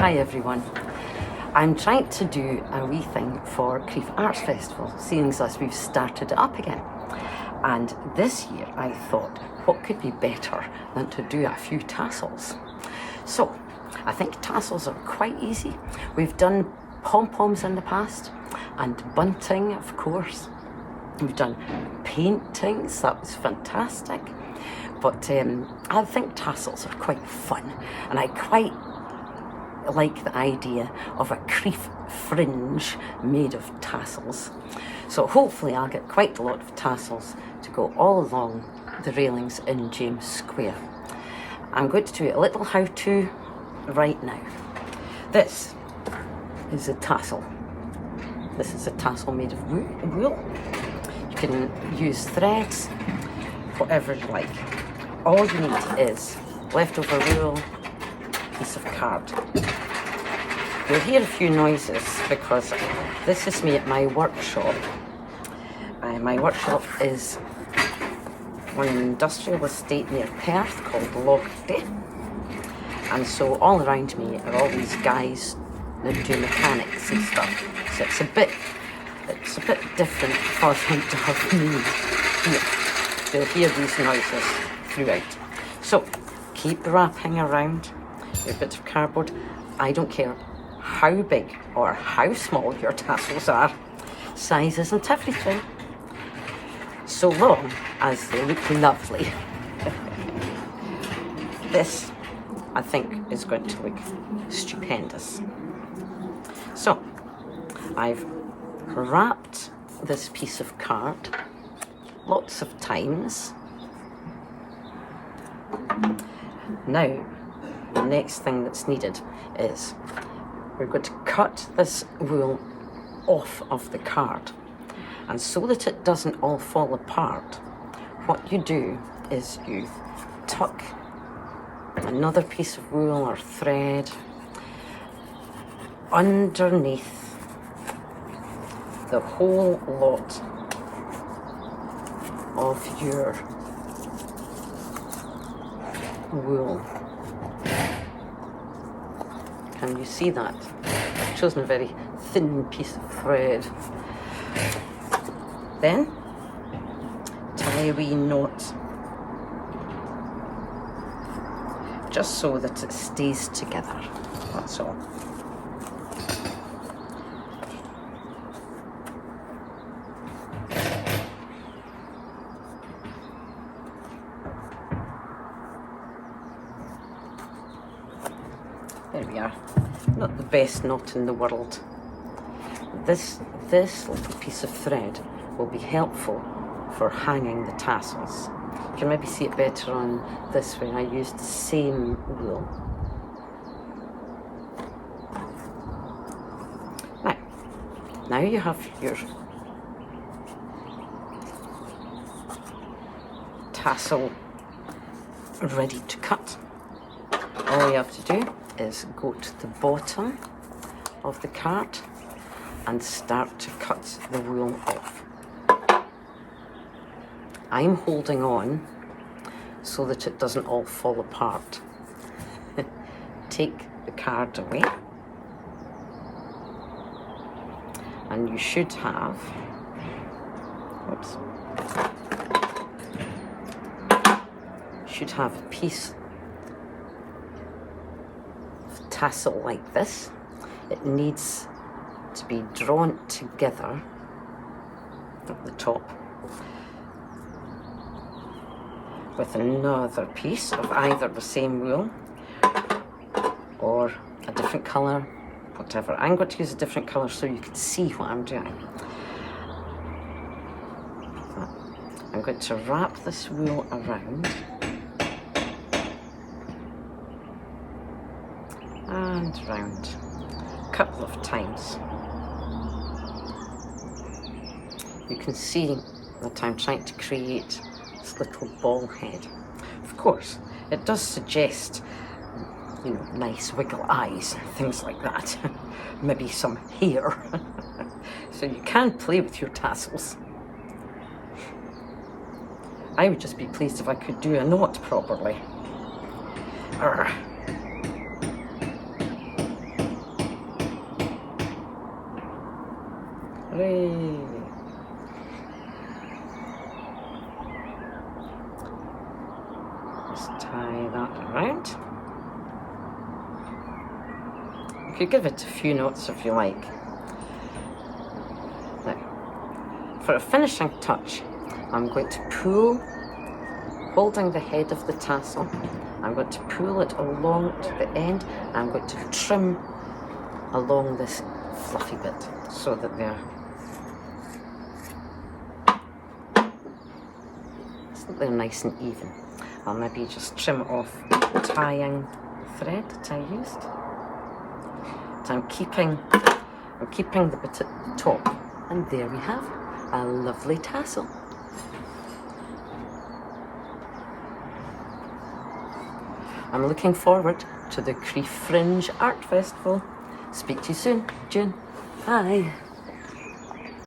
Hi everyone. I'm trying to do a wee thing for Crieff Arts Festival, seeing as we've started it up again. And this year I thought, what could be better than to do a few tassels? So I think tassels are quite easy. We've done pom-poms in the past, and bunting, of course. We've done paintings, that was fantastic. But I think tassels are quite fun, and I quite like the idea of a Crieff Fringe made of tassels. So hopefully I'll get quite a lot of tassels to go all along the railings in James Square. I'm going to do a little how-to right now. This is a tassel. This is a tassel made of wool. You can use threads, whatever you like. All you need is leftover wool, piece of card. You'll hear a few noises because this is me at my workshop. My workshop is on an industrial estate near Perth called Lochte. And so all around me are all these guys that do mechanics and stuff. So it's a bit different for them to have me here. You'll hear these noises throughout. So keep wrapping around your bit of cardboard. I don't care how big or how small your tassels are. Size isn't everything, so long as they look lovely. This, I think, is going to look stupendous. So I've wrapped this piece of card lots of times. Now the next thing that's needed is we're going to cut this wool off of the card, and so that it doesn't all fall apart, what you do is you tuck another piece of wool or thread underneath the whole lot of your wool. Can you see that? I've chosen a very thin piece of thread. Then tie a wee knot just so that it stays together. That's all. There we are. Not the best knot in the world. This little piece of thread will be helpful for hanging the tassels. You can maybe see it better on this way. I used the same wool. Now you have your tassel ready to cut. All you have to do is go to the bottom of the card and start to cut the wool off. I'm holding on so that it doesn't all fall apart. Take the card away, and you should have, a piece of tassel like this. It needs to be drawn together at the top with another piece of either the same wool or a different colour, whatever. I'm going to use a different colour so you can see what I'm doing. I'm going to wrap this wool around and round a couple of times. You can see that I'm trying to create this little ball head. Of course, it does suggest, nice wiggle eyes, things like that. Maybe some hair. So you can play with your tassels. I would just be pleased if I could do a knot properly. Hooray! Just tie that around. You could give it a few knots if you like. Now, for a finishing touch, I'm going to pull, holding the head of the tassel, I'm going to pull it along to the end. I'm going to trim along this fluffy bit so that they're nice and even. I'll maybe just trim off the tying thread that I used. So I'm keeping the bit at the top, and there we have a lovely tassel. I'm looking forward to the Crieff Fringe Art Festival. Speak to you soon, June. Bye.